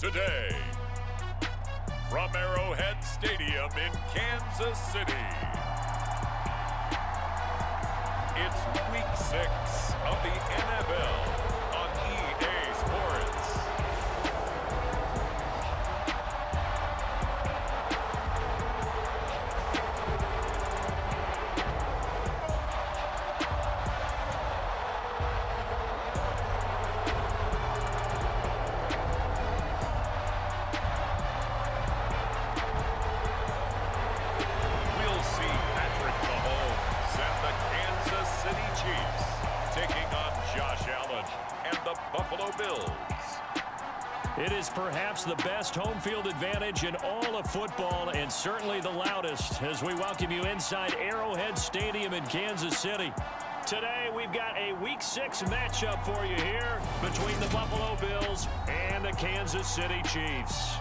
today. From Arrowhead Stadium in Kansas City, it's Week 6 of the NFL on EA Sports. It is perhaps the best home field advantage in all of football, and certainly the loudest, as we welcome you inside Arrowhead Stadium in Kansas City. Today, we've got a Week 6 matchup for you here between the Buffalo Bills and the Kansas City Chiefs.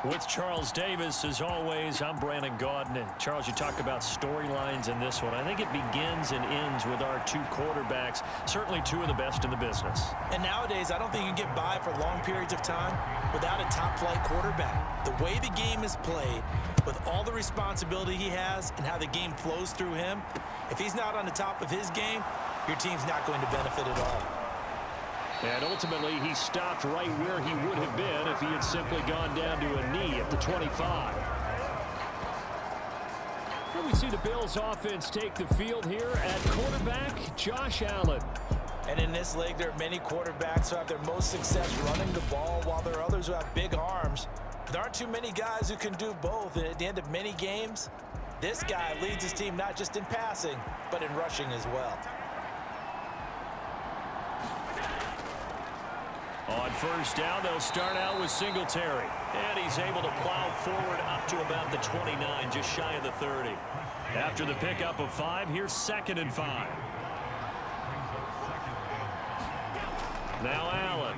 With Charles Davis, as always, I'm Brandon Gaudin. And Charles, you talked about storylines in this one. I think it begins and ends with our two quarterbacks, certainly two of the best in the business. And nowadays, I don't think you get by for long periods of time without a top-flight quarterback. The way the game is played, with all the responsibility he has and how the game flows through him, if he's not on the top of his game, your team's not going to benefit at all. And ultimately, he stopped right where he would have been if he had simply gone down to a knee at the 25. Here we see the Bills offense take the field here at quarterback, Josh Allen. And in this league, there are many quarterbacks who have their most success running the ball, while there are others who have big arms. There aren't too many guys who can do both, and at the end of many games, this guy leads his team not just in passing, but in rushing as well. On first down, they'll start out with Singletary. And he's able to plow forward up to about the 29, just shy of the 30. After the pickup of 5, here's 2nd and 5. Now Allen.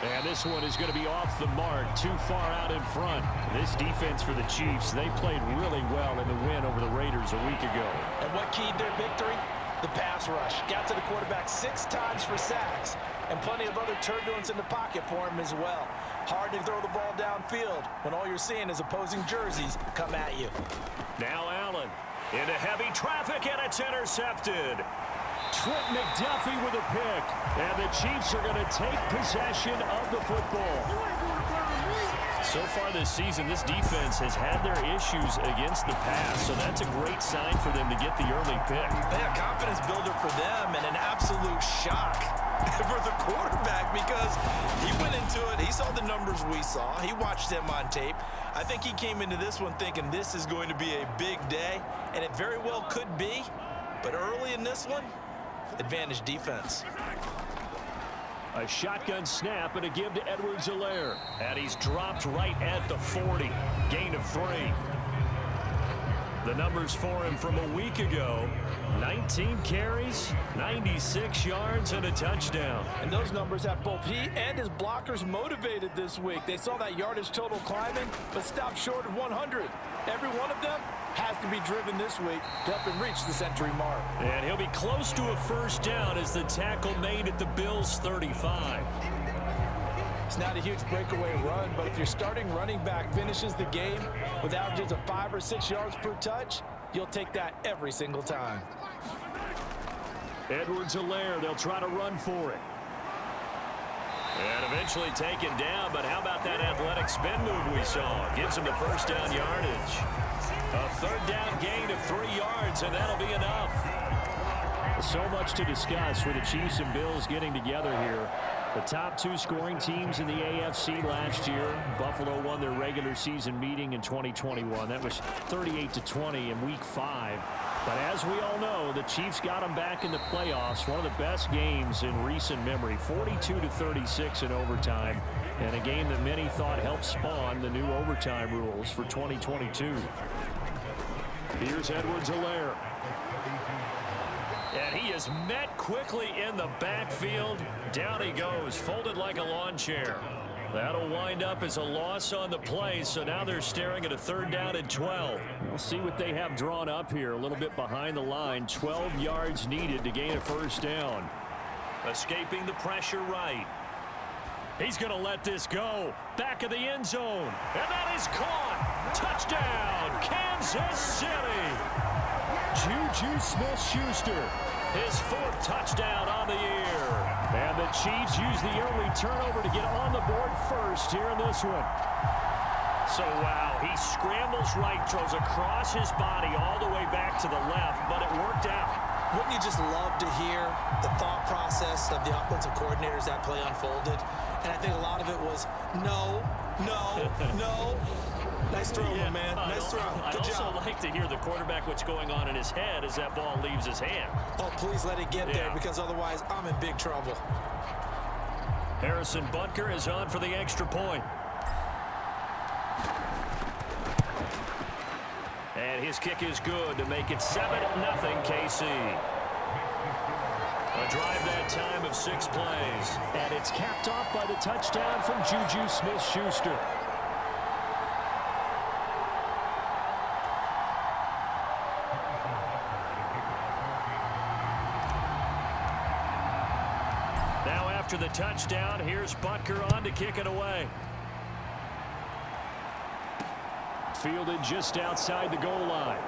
And this one is going to be off the mark, too far out in front. This defense for the Chiefs, they played really well in the win over the Raiders a week ago. And what keyed their victory? The pass rush. Got to the quarterback 6 times for sacks. And plenty of other turbulence in the pocket for him as well. Hard to throw the ball downfield when all you're seeing is opposing jerseys come at you. Now Allen into heavy traffic, and it's intercepted. Trent McDuffie with a pick. And the Chiefs are going to take possession of the football. So far this season, this defense has had their issues against the pass, so that's a great sign for them to get the early pick. A confidence builder for them, and an absolute shock for the quarterback, because he went into it, he saw the numbers we saw, he watched them on tape. I think he came into this one thinking this is going to be a big day, and it very well could be, but early in this one, advantage defense. A shotgun snap and a give to Edwards-Helaire. And he's dropped right at the 40. Gain of 3. The numbers for him from a week ago: 19 carries, 96 yards, and a touchdown. And those numbers have both he and his blockers motivated this week. They saw that yardage total climbing, but stopped short of 100. Every one of them has to be driven this week to help him reach the century mark. And he'll be close to a first down as the tackle made at the Bills' 35. It's not a huge breakaway run, but if your starting running back finishes the game with averages of 5 or 6 yards per touch, you'll take that every single time. Edwards-Helaire, they'll try to run for it. And eventually taken down, but how about that athletic spin move we saw? Gives him the first down yardage. A third down gain of 3 yards, and that'll be enough. So much to discuss with the Chiefs and Bills getting together here. The top 2 scoring teams in the AFC last year. Buffalo won their regular season meeting in 2021. That was 38-20 in Week 5. But as we all know, the Chiefs got them back in the playoffs. One of the best games in recent memory. 42-36 in overtime. And a game that many thought helped spawn the new overtime rules for 2022. Here's Edwards-Helaire. And he is met quickly in the backfield. Down he goes, folded like a lawn chair. That'll wind up as a loss on the play, so now they're staring at a 3rd down and 12. We'll see what they have drawn up here. A little bit behind the line. 12 yards needed to gain a 1st down. Escaping the pressure right. He's going to let this go. Back of the end zone. And that is caught. Touchdown, Kansas City. Juju Smith-Schuster. His 4th touchdown on the year. And the Chiefs use the early turnover to get on the board first here in this one. So, wow, he scrambles right, throws across his body all the way back to the left, but it worked out. Wouldn't you just love to hear the thought process of the offensive coordinators that play unfolded? And I think a lot of it was, no. Nice throw, my man. Nice throw. Good job. I'd also like to hear the quarterback what's going on in his head as that ball leaves his hand. Oh, please let it get there, because otherwise I'm in big trouble. Harrison Butker is on for the extra point. And his kick is good to make it 7-0 KC. A drive that time of 6 plays. And it's capped off by the touchdown from Juju Smith-Schuster. Now after the touchdown, here's Butker on to kick it away. Fielded just outside the goal line.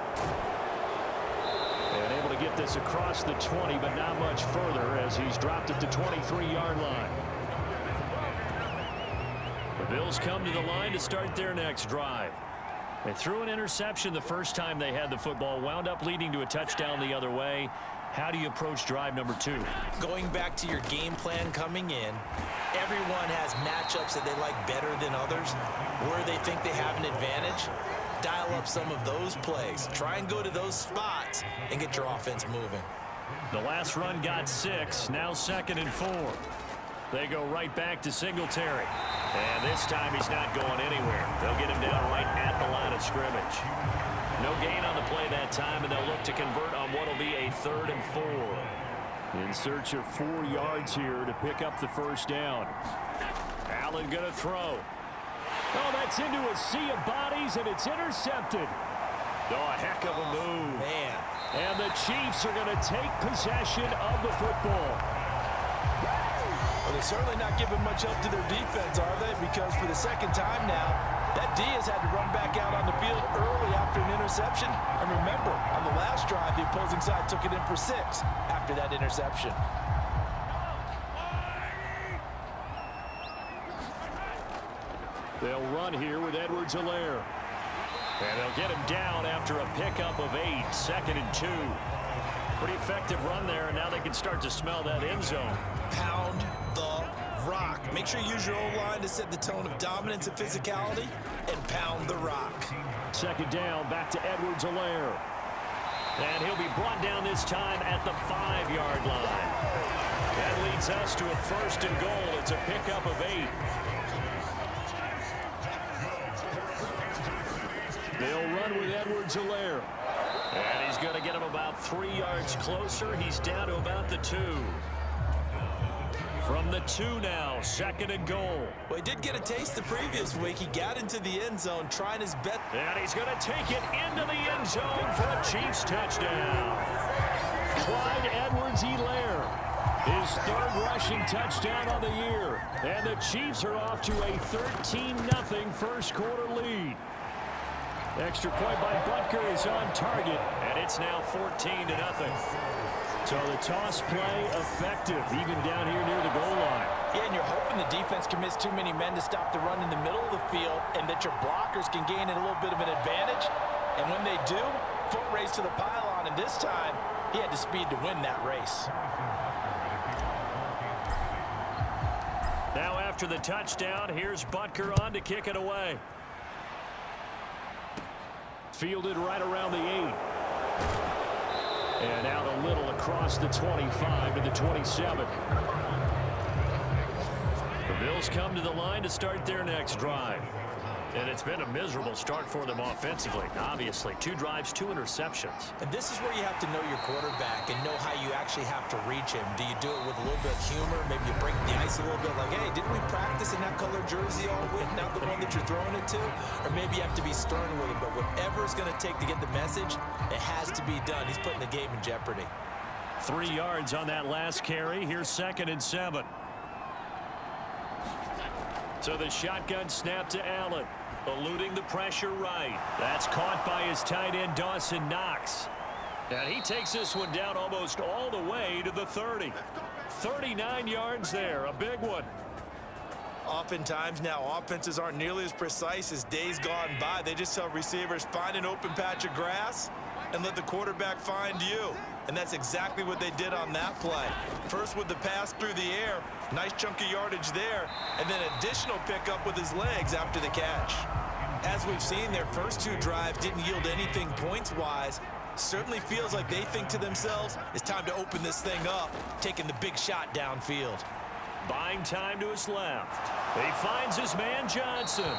And able to get this across the 20, but not much further as he's dropped at the 23-yard line. The Bills come to the line to start their next drive. They threw an interception the first time they had the football, wound up leading to a touchdown the other way. How do you approach drive number 2? Going back to your game plan coming in, everyone has matchups that they like better than others, where they think they have an advantage. Dial up some of those plays. Try and go to those spots and get your offense moving. The last run got 6, now 2nd and 4. They go right back to Singletary. And this time he's not going anywhere. They'll get him down right at the line of scrimmage. No gain on the play that time, and they'll look to convert on what will be a 3rd and 4. In search of 4 yards here to pick up the 1st down. Allen going to throw. Oh, that's into a sea of bodies, and it's intercepted. Oh, a heck of a move. Man. And the Chiefs are going to take possession of the football. Well, they're certainly not giving much up to their defense, are they? Because for the 2nd time now, that D has had to run back out on the field early after an interception. And remember, on the last drive, the opposing side took it in for 6 after that interception. They'll run here with Edwards-Helaire. And they'll get him down after a pickup of 8, 2nd and 2. Pretty effective run there, and now they can start to smell that end zone. Pound the rock. Make sure you use your O-line to set the tone of dominance and physicality, and pound the rock. 2nd down, back to Edwards-Helaire. And he'll be brought down this time at the 5-yard line. That leads us to a 1st and goal. It's a pickup of 8. They'll run with Edwards-Helaire. And he's going to get him about 3 yards closer. He's down to about the 2. From the 2 now, 2nd and goal. Well, he did get a taste the previous week. He got into the end zone trying his best. And he's going to take it into the end zone for a Chiefs touchdown. Clyde Edwards-Helaire, his 3rd rushing touchdown of the year. And the Chiefs are off to a 13-0 first quarter lead. Extra point by Butker is on target, and it's now 14-0. So the toss play effective, even down here near the goal line. Yeah, and you're hoping the defense commits too many men to stop the run in the middle of the field, and that your blockers can gain a little bit of an advantage. And when they do, foot race to the pylon, and this time, he had the speed to win that race. Now after the touchdown, here's Butker on to kick it away. Fielded right around the 8. And out a little across the 25 to the 27. The Bills come to the line to start their next drive. And it's been a miserable start for them offensively. Obviously, 2 drives, 2 interceptions. And this is where you have to know your quarterback and know how you actually have to reach him. Do you do it with a little bit of humor? Maybe you break the ice a little bit like, hey, didn't we practice in that color jersey all week, not the one that you're throwing it to? Or maybe you have to be stern with him. But whatever it's going to take to get the message, it has to be done. He's putting the game in jeopardy. 3 yards on that last carry. Here's 2nd and 7. So the shotgun snap to Allen. Eluding the pressure right. That's caught by his tight end, Dawson Knox. And he takes this one down almost all the way to the 30. 39 yards there, a big one. Oftentimes now, offenses aren't nearly as precise as days gone by. They just tell receivers, find an open patch of grass and let the quarterback find you. And that's exactly what they did on that play. First with the pass through the air, nice chunk of yardage there, and then additional pickup with his legs after the catch. As we've seen, their first 2 drives didn't yield anything points-wise. Certainly feels like they think to themselves, it's time to open this thing up, taking the big shot downfield. Buying time to his left. He finds his man Johnson.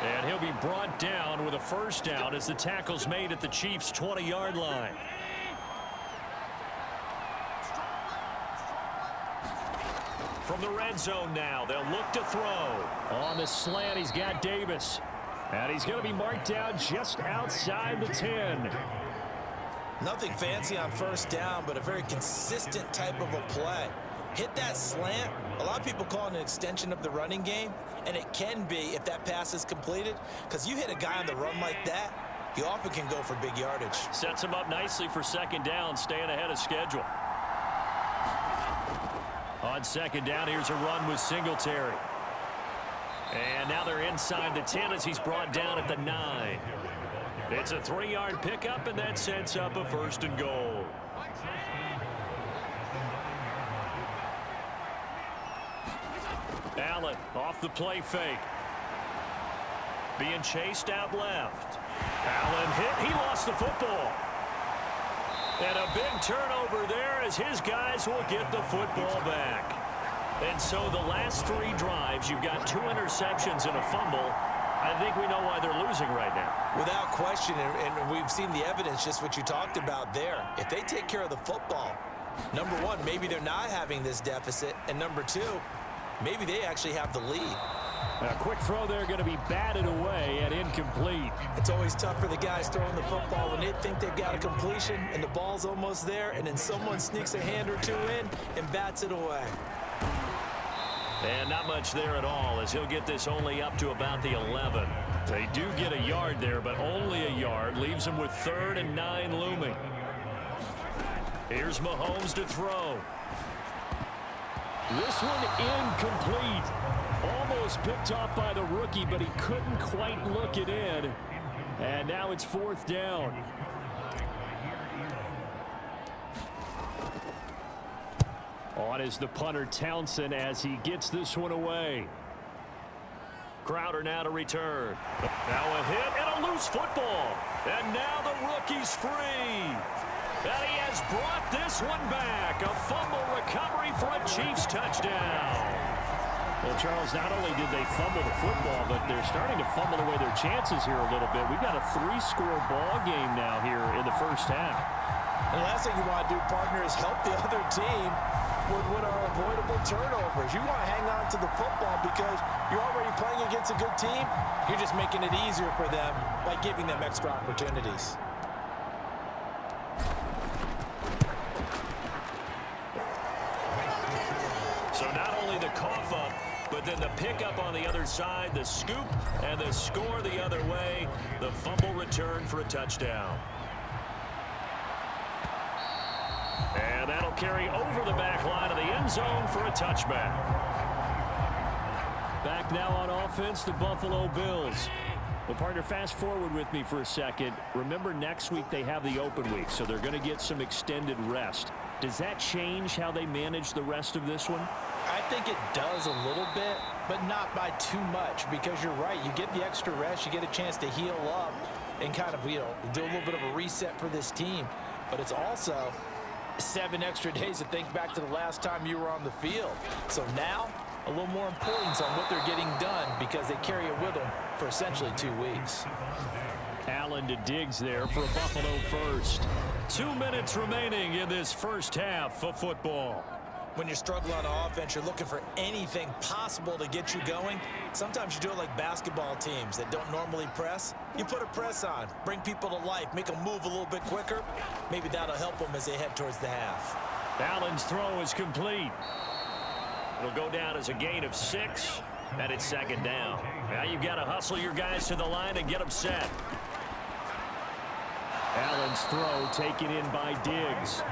And he'll be brought down with a first down as the tackle's made at the Chiefs' 20-yard line. From the red zone now, they'll look to throw. On the slant, he's got Davis. And he's going to be marked down just outside the 10. Nothing fancy on first down, but a very consistent type of a play. Hit that slant. A lot of people call it an extension of the running game, and it can be if that pass is completed, because you hit a guy on the run like that, you often can go for big yardage. Sets him up nicely for 2nd down, staying ahead of schedule. On 2nd down, here's a run with Singletary. And now they're inside the 10 as he's brought down at the 9. It's a 3-yard pickup, and that sets up a 1st and goal. Allen off the play fake. Being chased out left. Allen hit. He lost the football. And a big turnover there as his guys will get the football back. And so the last 3 drives, you've got 2 interceptions and a fumble. I think we know why they're losing right now. Without question, and we've seen the evidence, just what you talked about there. If they take care of the football, number 1, maybe they're not having this deficit. And number 2, maybe they actually have the lead. A quick throw there going to be batted away and incomplete. It's always tough for the guys throwing the football when they think they've got a completion and the ball's almost there, and then someone sneaks a hand or 2 in and bats it away. And not much there at all as he'll get this only up to about the 11. They do get a yard there, but only a yard. Leaves them with 3rd and 9 looming. Here's Mahomes to throw. This one incomplete. Almost picked off by the rookie, but he couldn't quite look it in. And now it's 4th down. On is the punter Townsend as he gets this one away. Crowder now to return. Now a hit and a loose football. And now the rookie's free. And he has brought this one back. A fumble recovery for a Chiefs touchdown. Well, Charles, not only did they fumble the football, but they're starting to fumble away their chances here a little bit. We've got a 3-score ball game now here in the first half. The last thing you want to do, partner, is help the other team with what are avoidable turnovers. You want to hang on to the football because you're already playing against a good team. You're just making it easier for them by giving them extra opportunities. So not only the cough up, but then the pickup on the other side, the scoop, and the score the other way. The fumble return for a touchdown. And that'll carry over the back line of the end zone for a touchback. Back now on offense, the Buffalo Bills. Well, partner, fast forward with me for a second. Remember, next week they have the open week, so they're going to get some extended rest. Does that change how they manage the rest of this one? I think it does a little bit, but not by too much, because you're right. You get the extra rest, you get a chance to heal up and kind of, do a little bit of a reset for this team. But it's also 7 extra days to think back to the last time you were on the field. So now a little more importance on what they're getting done because they carry it with them for essentially 2 weeks. Allen to Diggs there for a Buffalo first. 2 minutes remaining in this first half of football. When you're struggling on offense, you're looking for anything possible to get you going. Sometimes you do it like basketball teams that don't normally press. You put a press on, bring people to life, make them move a little bit quicker. Maybe that'll help them as they head towards the half. Allen's throw is complete. It'll go down as a gain of 6, and it's second down. Now you've got to hustle your guys to the line and get them set. Allen's throw taken in by Diggs.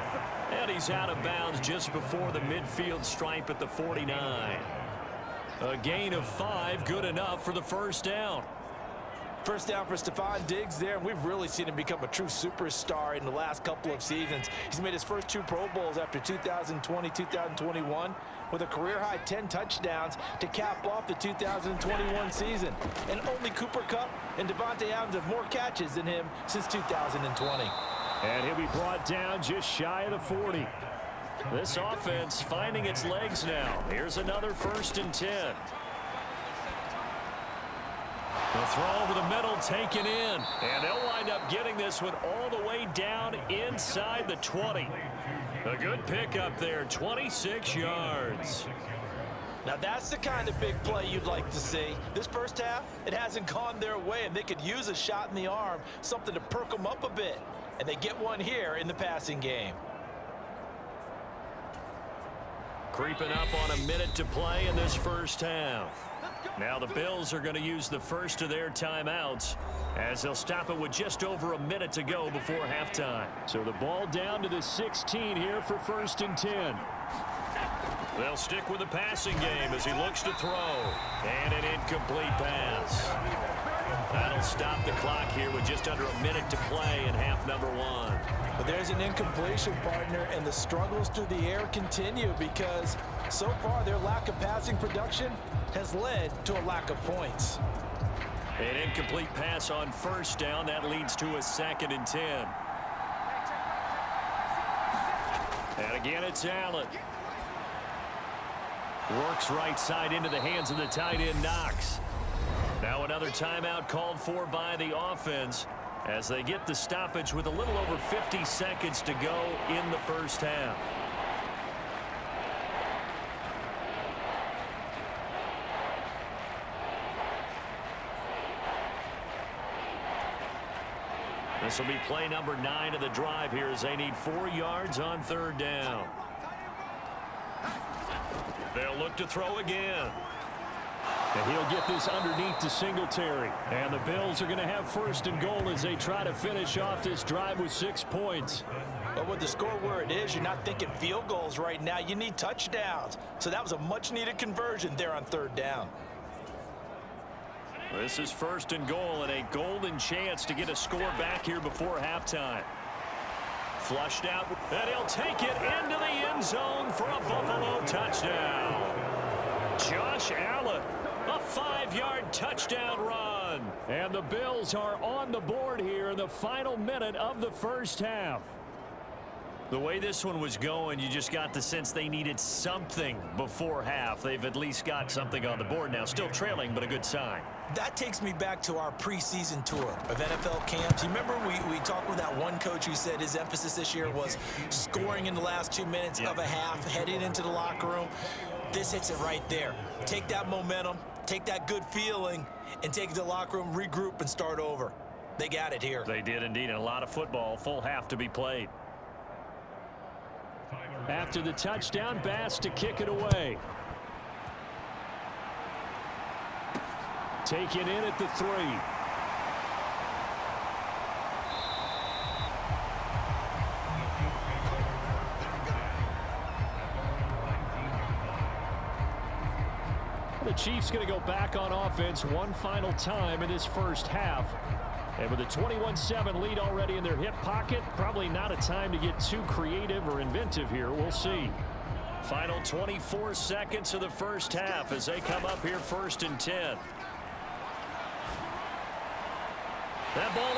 And he's out of bounds just before the midfield stripe at the 49. A gain of 5, good enough for the first down. First down for Stephon Diggs there, and we've really seen him become a true superstar in the last couple of seasons. He's made his first 2 Pro Bowls after 2020, 2021, with a career-high 10 touchdowns to cap off the 2021 season. And only Cooper Kupp and Devontae Adams have more catches than him since 2020. And he'll be brought down just shy of the 40. This offense finding its legs now. Here's another 1st and 10. The throw over the middle taken in. And they'll wind up getting this one all the way down inside the 20. A good pickup there, 26 yards. Now that's the kind of big play you'd like to see. This first half, it hasn't gone their way, and they could use a shot in the arm, something to perk them up a bit. And they get one here in the passing game. Creeping up on a minute to play in this first half. Now the Bills are going to use the first of their timeouts as they'll stop it with just over a minute to go before halftime. So the ball down to the 16 here for 1st and 10. They'll stick with the passing game as he looks to throw. And an incomplete pass. That'll stop the clock here with just under a minute to play in half number 1. But there's an incompletion, partner, and the struggles through the air continue because so far their lack of passing production has led to a lack of points. An incomplete pass on 1st down. That leads to a 2nd and 10. And again, it's Allen. Works right side into the hands of the tight end, Knox. Now another timeout called for by the offense as they get the stoppage with a little over 50 seconds to go in the first half. This will be play number 9 of the drive here as they need 4 yards on 3rd down. They'll look to throw again. And he'll get this underneath to Singletary. And the Bills are going to have 1st and goal as they try to finish off this drive with 6 points. But with the score where it is, you're not thinking field goals right now. You need touchdowns. So that was a much-needed conversion there on 3rd down. This is 1st and goal and a golden chance to get a score back here before halftime. Flushed out, and he'll take it into the end zone for a Buffalo touchdown. Josh Allen, a 5-yard touchdown run. And the Bills are on the board here in the final minute of the first half. The way this one was going, you just got the sense they needed something before half. They've at least got something on the board now. Still trailing, but a good sign. That takes me back to our preseason tour of NFL camps. You remember we talked with that one coach who said his emphasis this year was scoring in the last 2 minutes of a half, heading into the locker room. This hits it right there. Take that momentum, take that good feeling, and take it to the locker room, regroup, and start over. They got it here. They did indeed, and a lot of football, full half to be played. After the touchdown, Bass to kick it away. Taken in at the 3. The Chiefs going to go back on offense one final time in this first half. And with a 21-7 lead already in their hip pocket, probably not a time to get too creative or inventive here. We'll see. Final 24 seconds of the first half as they come up here 1st and 10. That ball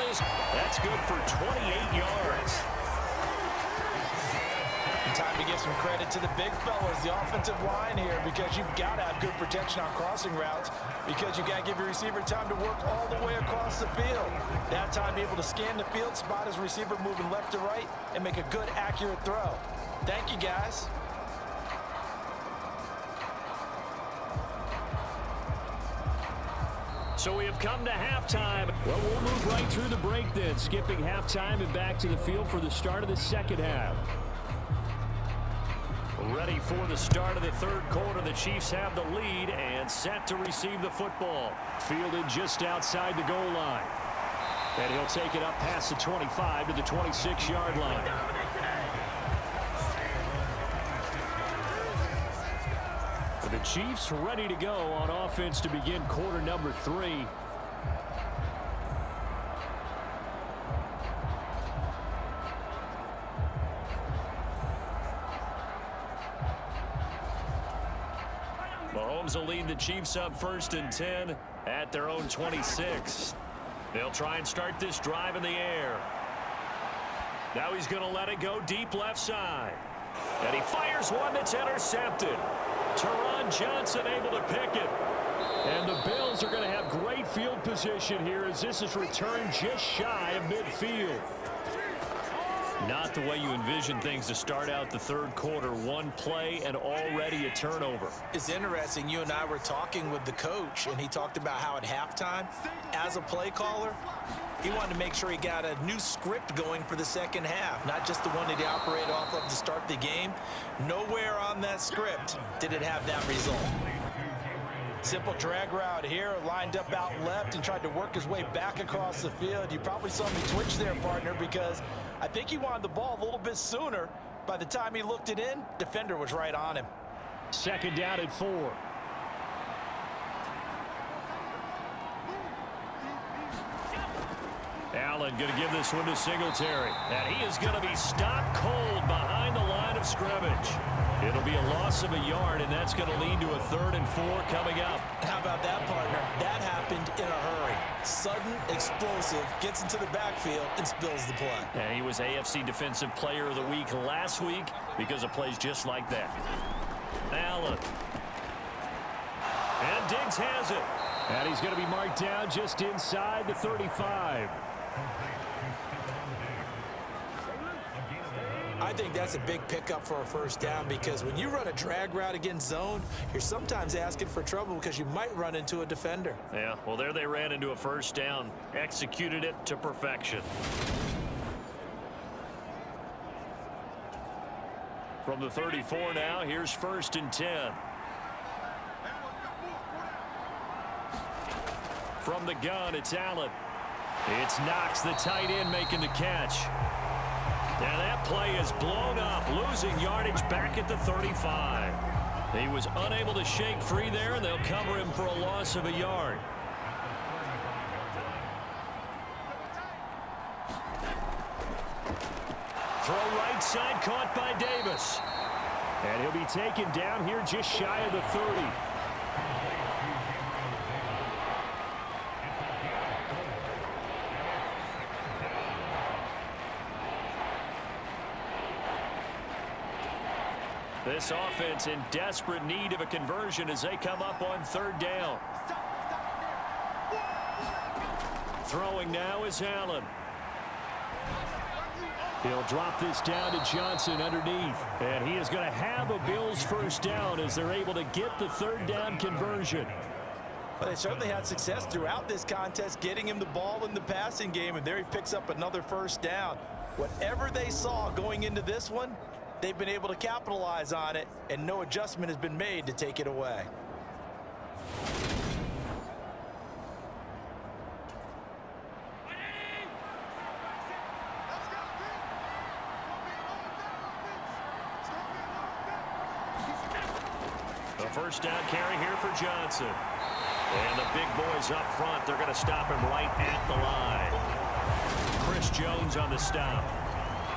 that's good for 28 yards. Time to give some credit to the big fellas, the offensive line here, because you've got to have good protection on crossing routes, because you got to give your receiver time to work all the way across the field. That time, be able to scan the field, spot his receiver moving left to right, and make a good, accurate throw. Thank you, guys. So we have come to halftime. Well, we'll move right through the break then, skipping halftime and back to the field for the start of the second half. Ready for the start of the third quarter. The Chiefs have the lead and set to receive the football. Fielded just outside the goal line. And he'll take it up past the 25 to the 26-yard line. The Chiefs ready to go on offense to begin quarter number 3. Mahomes will lead the Chiefs up 1st and 10 at their own 26. They'll try and start this drive in the air. Now he's going to let it go deep left side. And he fires one that's intercepted. Teron Johnson able to pick it. And the Bills are going to have great field position here as this is returned just shy of midfield. Not the way you envision things to start out the third quarter. One play and already a turnover. It's interesting. You and I were talking with the coach, and he talked about how at halftime, as a play caller, he wanted to make sure he got a new script going for the second half, not just the one that he operated off of to start the game. Nowhere on that script did it have that result. Simple drag route here, lined up out left and tried to work his way back across the field. You probably saw me twitch there, partner, because I think he wanted the ball a little bit sooner. By the time he looked it in, defender was right on him. Second down at 4. Allen going to give this one to Singletary. And he is going to be stopped cold behind the line of scrimmage. It'll be a loss of a yard, and that's going to lead to a 3rd and 4 coming up. How about that, partner? That happened in a hurry. Sudden, explosive, gets into the backfield and spills the play. And he was AFC Defensive Player of the Week last week because of plays just like that. Allen. And Diggs has it. And he's going to be marked down just inside the 35. I think that's a big pickup for a first down, because when you run a drag route against zone, you're sometimes asking for trouble because you might run into a defender. Yeah, well, there they ran into a first down. Executed it to perfection. From the 34 now, here's 1st and 10. From the gun, it's Allen. It's Knox, the tight end, making the catch. Now that play is blown up, losing yardage back at the 35. He was unable to shake free there, and they'll cover him for a loss of a yard. Throw right side, caught by Davis. And he'll be taken down here just shy of the 30. This offense in desperate need of a conversion as they come up on 3rd down. Throwing now is Allen. He'll drop this down to Johnson underneath. And he is going to have a Bills first down as they're able to get the 3rd down conversion. Well, they certainly had success throughout this contest, getting him the ball in the passing game, and there he picks up another first down. Whatever they saw going into this one, they've been able to capitalize on it, and no adjustment has been made to take it away. The first down carry here for Johnson. And the big boys up front, they're going to stop him right at the line. Chris Jones on the stop.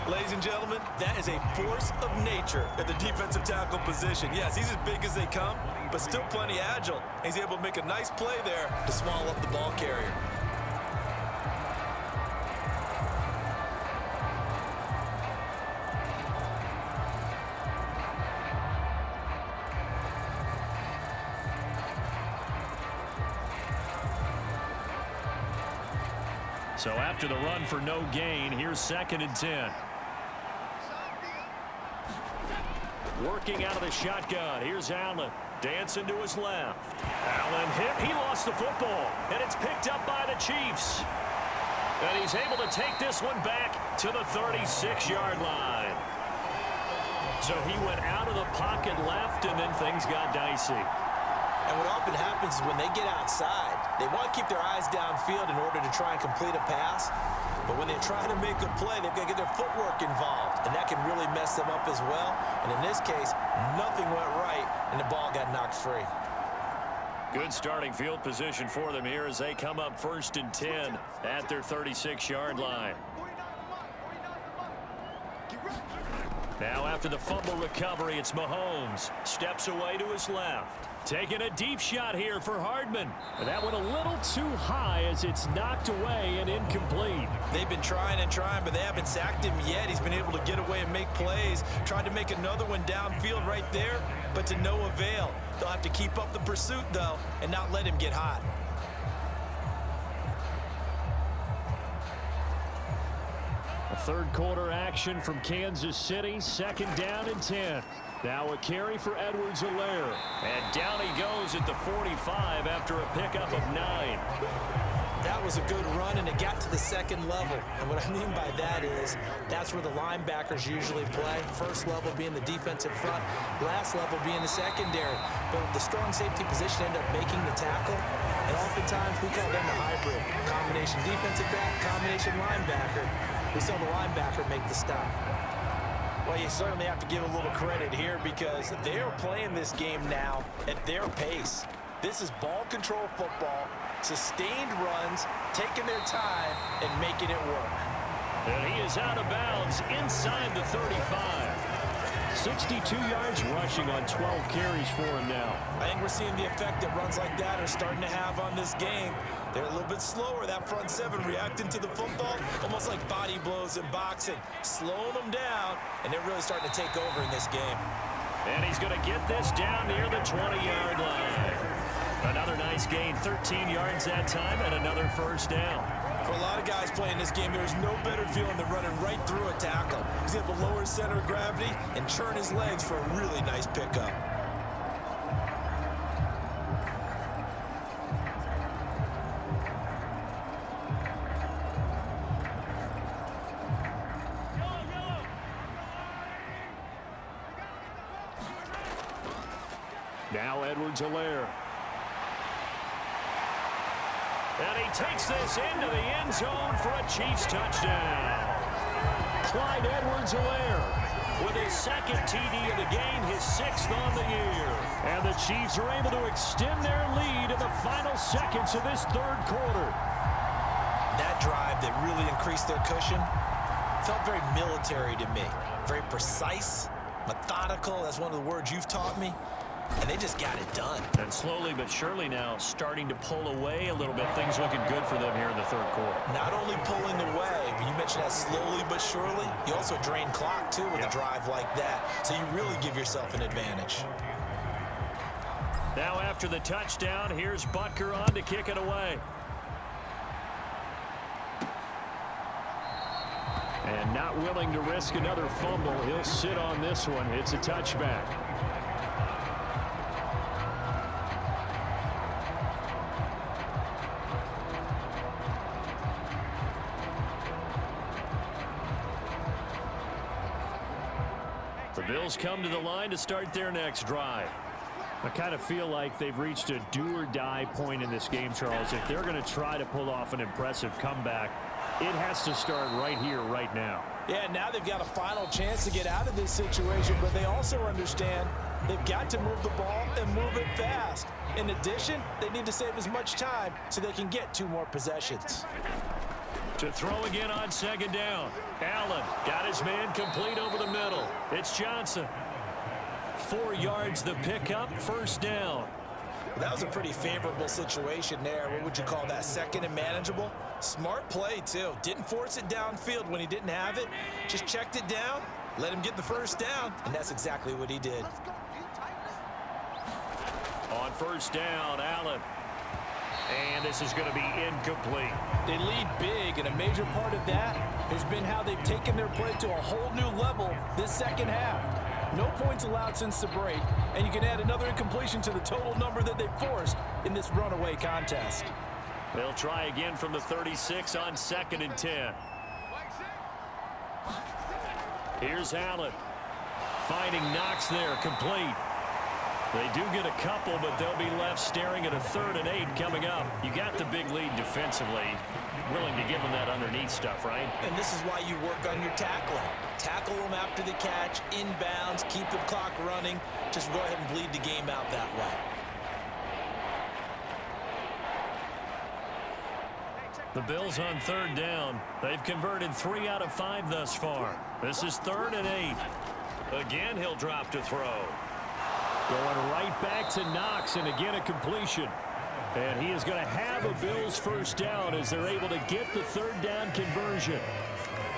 Ladies and gentlemen, that is a force of nature at the defensive tackle position. Yes, he's as big as they come, but still plenty agile. He's able to make a nice play there to swallow up the ball carrier. So after the run for no gain, here's 2nd and 10. Working out of the shotgun. Here's Allen. Dancing to his left. Allen hit. He lost the football. And it's picked up by the Chiefs. And he's able to take this one back to the 36-yard line. So he went out of the pocket left, and then things got dicey. And what often happens is when they get outside, they want to keep their eyes downfield in order to try and complete a pass. But when they try to make a play, they've got to get their footwork involved, and that can really mess them up as well. And in this case, nothing went right, and the ball got knocked free. Good starting field position for them here as they come up 1st and 10 at their 36-yard line. Now after the fumble recovery, it's Mahomes. Steps away to his left. Taking a deep shot here for Hardman. And that went a little too high as it's knocked away and incomplete. They've been trying and trying, but they haven't sacked him yet. He's been able to get away and make plays. Tried to make another one downfield right there, but to no avail. They'll have to keep up the pursuit, though, and not let him get hot. A third quarter action from Kansas City. 2nd down and 10. Now a carry for Edwards-Helaire. And down he goes at the 45 after a pickup of 9. That was a good run, and it got to the 2nd level. And what I mean by that is that's where the linebackers usually play. First level being the defensive front, last level being the secondary. But the strong safety position ended up making the tackle. And oftentimes we call them the hybrid. Combination defensive back, combination linebacker. We saw the linebacker make the stop. Well, you certainly have to give a little credit here because they're playing this game now at their pace. This is ball control football, sustained runs, taking their time, and making it work. And he is out of bounds inside the 35. 62 yards rushing on 12 carries for him now. I think we're seeing the effect that runs like that are starting to have on this game. They're a little bit slower, that front 7 reacting to the football, almost like body blows in boxing, slowing them down, and they're really starting to take over in this game. And he's going to get this down near the 20-yard line. Another nice gain, 13 yards that time, and another 1st down. For a lot of guys playing this game, there's no better feeling than running right through a tackle. He's able to lower his center of gravity and churn his legs for a really nice pickup. Now Edwards-Helaire. And he takes this into the end zone for a Chiefs touchdown. Clyde Edwards-Helaire with his 2nd TD of the game, his 6th on the year. And the Chiefs are able to extend their lead in the final seconds of this 3rd quarter. That drive that really increased their cushion felt very military to me. Very precise, methodical. That's one of the words you've taught me. And they just got it done. And slowly but surely now starting to pull away a little bit. Things looking good for them here in the 3rd quarter. Not only pulling away, but you mentioned that slowly but surely. You also drain clock, too, with a drive like that. So you really give yourself an advantage. Now after the touchdown, here's Butker on to kick it away. And not willing to risk another fumble. He'll sit on this one. It's a touchback. The Bills come to the line to start their next drive. I kind of feel like they've reached a do-or-die point in this game, Charles. If they're going to try to pull off an impressive comeback, it has to start right here, right now. Yeah, now they've got a final chance to get out of this situation, but they also understand they've got to move the ball and move it fast. In addition, they need to save as much time so they can get 2 more possessions. To throw again on 2nd down. Allen got his man complete over the middle. It's Johnson. 4 yards the pickup, 1st down. That was a pretty favorable situation there. What would you call that? 2nd and manageable? Smart play, too. Didn't force it downfield when he didn't have it. Just checked it down, let him get the 1st down, and that's exactly what he did. On 1st down, Allen. And this is going to be incomplete. They lead big, and a major part of that has been how they've taken their play to a whole new level this second half. No points allowed since the break, and you can add another incompletion to the total number that they forced in this runaway contest. They'll try again from the 36 on 2nd and 10. Here's Allen. Finding Knox there, complete. They do get a couple, but they'll be left staring at a 3rd and 8 coming up. You got the big lead defensively. Willing to give them that underneath stuff, right? And this is why you work on your tackling. Tackle them after the catch, inbounds, keep the clock running. Just go ahead and bleed the game out that way. The Bills on 3rd down. They've converted 3 out of 5 thus far. This is 3rd and 8. Again, he'll drop to throw. Going right back to Knox, and again a completion. And he is going to have a Bills first down as they're able to get the 3rd down conversion.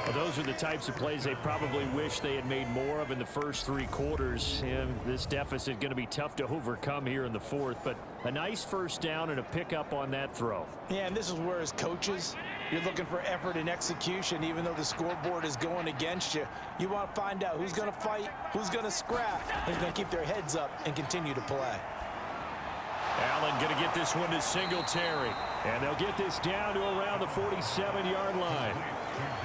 Well, those are the types of plays they probably wish they had made more of in the first 3 quarters. And this deficit going to be tough to overcome here in the 4th. But a nice first down and a pickup on that throw. Yeah, and this is where as coaches, you're looking for effort and execution. Even though the scoreboard is going against you, you want to find out who's going to fight, who's going to scrap, who's going to keep their heads up and continue to play. Allen going to get this one to Singletary. And they'll get this down to around the 47-yard line.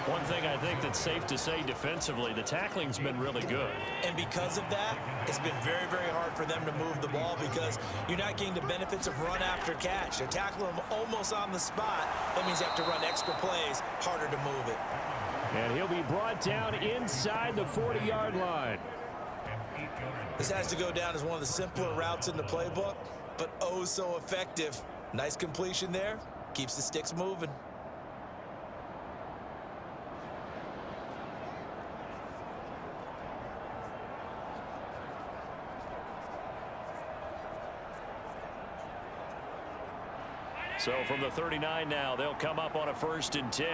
One thing I think that's safe to say defensively, the tackling's been really good. And because of that, it's been very, very hard for them to move the ball because you're not getting the benefits of run after catch. They're tackling them almost on the spot. That means they have to run extra plays, harder to move it. And he'll be brought down inside the 40-yard line. This has to go down as one of the simpler routes in the playbook, but oh so effective. Nice completion there. Keeps the sticks moving. So from the 39 now, they'll come up on a 1st and 10.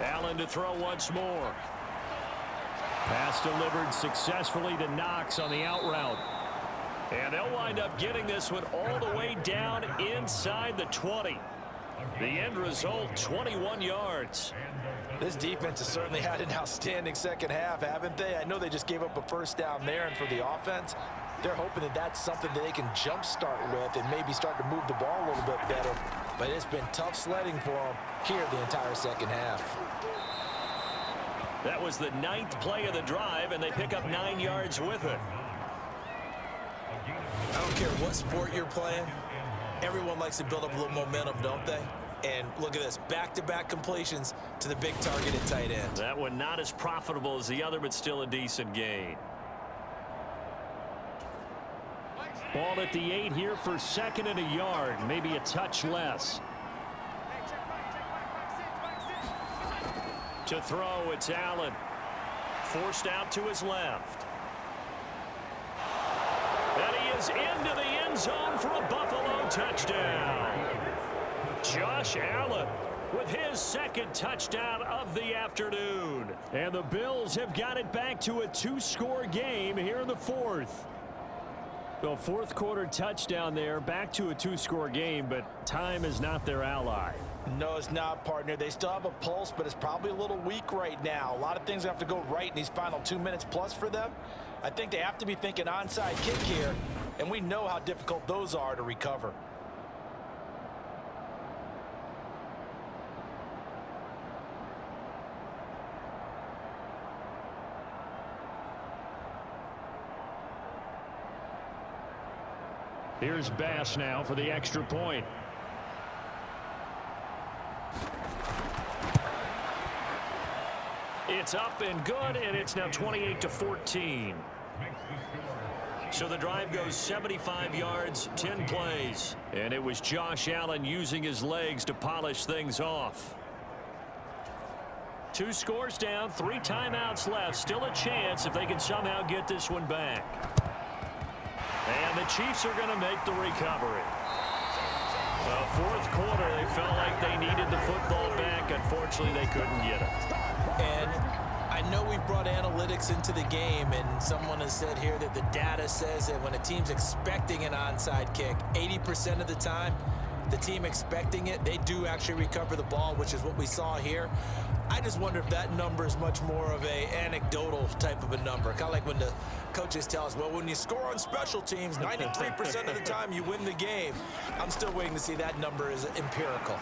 Allen to throw once more. Pass delivered successfully to Knox on the out route. And they'll wind up getting this one all the way down inside the 20. The end result, 21 yards. This defense has certainly had an outstanding second half, haven't they? I know they just gave up a first down there, and for the offense, they're hoping that that's something that they can jumpstart with and maybe start to move the ball a little bit better. But it's been tough sledding for them here the entire second half. That was the 9th play of the drive, and they pick up 9 yards with it. I don't care what sport you're playing. Everyone likes to build up a little momentum, don't they? And look at this, back-to-back completions to the big target at tight end. That one not as profitable as the other, but still a decent gain. Ball at the 8 here for 2nd and a yard, maybe a touch less. To throw, it's Allen. Forced out to his left. And he is into the end zone for a Buffalo touchdown. Josh Allen with his 2nd touchdown of the afternoon. And the Bills have got it back to a 2-score game here in the 4th. So 4th quarter touchdown there, back to a 2-score game, but time is not their ally. No, it's not, partner. They still have a pulse, but it's probably a little weak right now. A lot of things have to go right in these final 2 minutes plus for them. I think they have to be thinking onside kick here, and we know how difficult those are to recover. Here's Bass now for the extra point. It's up and good, and it's now 28-14. So the drive goes 75 yards, 10 plays. And it was Josh Allen using his legs to polish things off. 2 scores down, 3 timeouts left. Still a chance if they can somehow get this one back. And the Chiefs are going to make the recovery. The 4th quarter, they felt like they needed the football back. Unfortunately, they couldn't get it. And I know we've brought analytics into the game, and someone has said here that the data says that when a team's expecting an onside kick, 80% of the time, the team expecting it, they do actually recover the ball, which is what we saw here. I just wonder if that number is much more of a anecdotal type of a number. Kind of like when the coaches tell us, well, when you score on special teams, 93% of the time you win the game. I'm still waiting to see that number is empirical.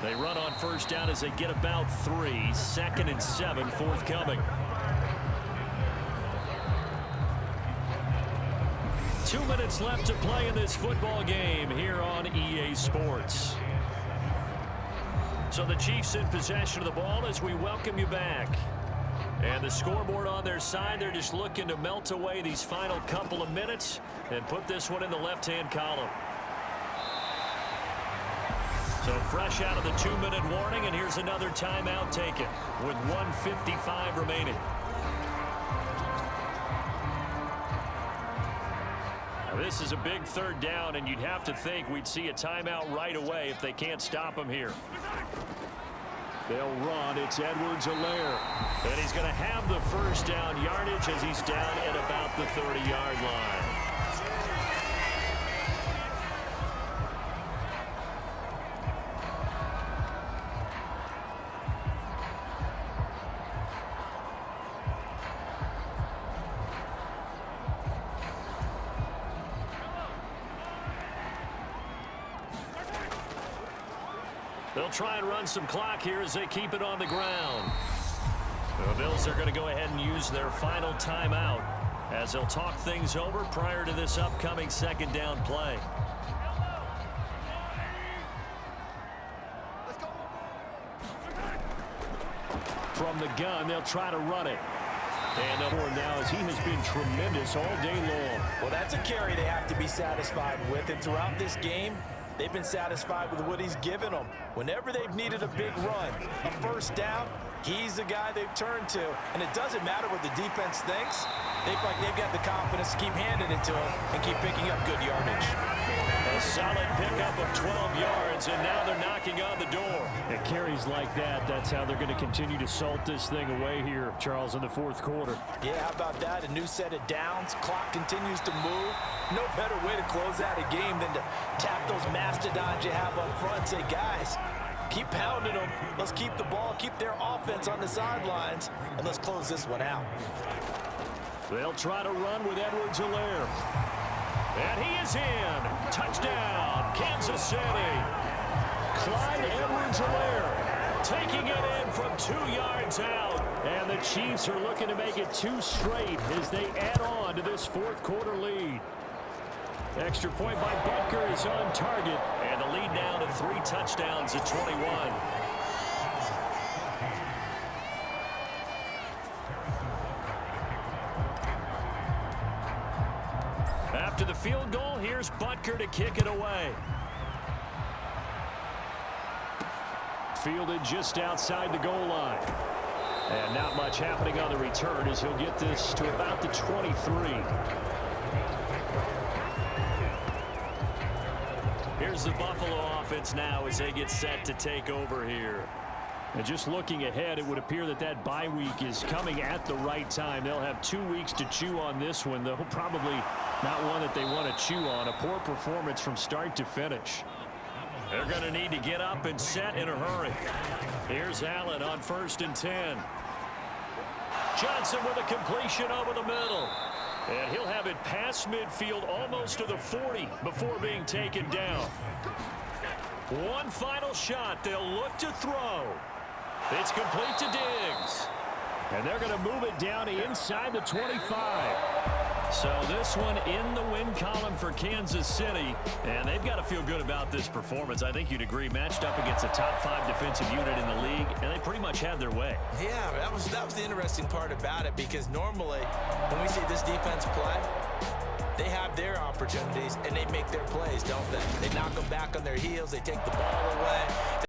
They run on first down as they get about 3. 2nd and 7 forthcoming. 2 minutes left to play in this football game here on EA Sports. So the Chiefs in possession of the ball as we welcome you back. And the scoreboard on their side, they're just looking to melt away these final couple of minutes and put this one in the left-hand column. So fresh out of the 2-minute warning, and here's another timeout taken with 1:55 remaining. Now this is a big 3rd down, and you'd have to think we'd see a timeout right away if they can't stop him here. They'll run. It's Edwards-Helaire. And he's going to have the first down yardage as he's down at about the 30-yard line. They'll try and run some clock here as they keep it on the ground. The Bills are going to go ahead and use their final timeout as they'll talk things over prior to this upcoming 2nd down play. From the gun, they'll try to run it. And up now as he has been tremendous all day long. Well, that's a carry they have to be satisfied with. And throughout this game, they've been satisfied with what he's given them. Whenever they've needed a big run, a first down, he's the guy they've turned to. And it doesn't matter what the defense thinks. They've got the confidence to keep handing it to him and keep picking up good yardage. A solid pickup of 12 yards, and now they're knocking on the door. It carries like that. That's how they're going to continue to salt this thing away here, Charles, in the 4th quarter. Yeah, how about that? A new set of downs. Clock continues to move. No better way to close out a game than to tap those mastodons you have up front. Say, guys, keep pounding them. Let's keep the ball, keep their offense on the sidelines, and let's close this one out. They'll try to run with Edwards-Helaire. And he is in. Touchdown, Kansas City. Clyde Edwards-Helaire taking it in from 2 yards out. And the Chiefs are looking to make it 2 straight as they add on to this 4th quarter lead. Extra point by Butker is on target. And the lead now to 3 touchdowns at 21. After the field goal, here's Butker to kick it away. Fielded just outside the goal line. And not much happening on the return as he'll get this to about the 23. Here's the Buffalo offense now as they get set to take over here. And just looking ahead, it would appear that that bye week is coming at the right time. They'll have 2 weeks to chew on this one, though probably not one that they want to chew on. A poor performance from start to finish. They're going to need to get up and set in a hurry. Here's Allen on 1st and 10. Johnson with a completion over the middle. And he'll have it past midfield almost to the 40 before being taken down. One final shot. They'll look to throw. It's complete to Diggs. And they're going to move it down inside the 25. So this one in the win column for Kansas City. And they've got to feel good about this performance. I think you'd agree. Matched up against a top 5 defensive unit in the league. And they pretty much had their way. Yeah, that was the interesting part about it. Because normally when we see this defense play, they have their opportunities and they make their plays, don't they? They knock them back on their heels. They take the ball away.